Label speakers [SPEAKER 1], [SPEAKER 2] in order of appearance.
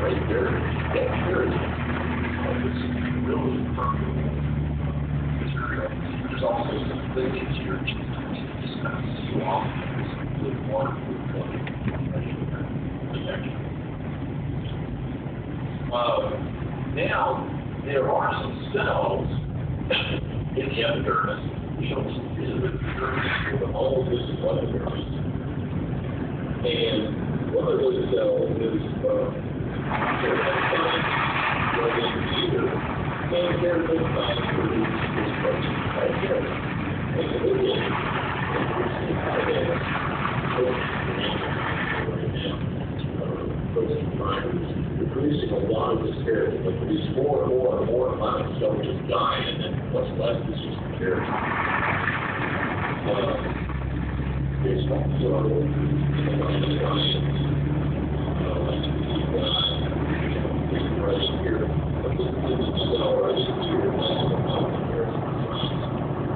[SPEAKER 1] right there, that area is really perfect. There's also some things here just kind of swamp, this good water, good flooding, protection. Now, there are some cells in the epidermis. We don't see the epidermis, but all of this is epidermis. And one of those cells is and they're designed to produce this protein right here. And the little protein fibers, they're producing a lot of this keratin. They produce more and more and more amount of cells just dying, and then what's left is just keratin. It's also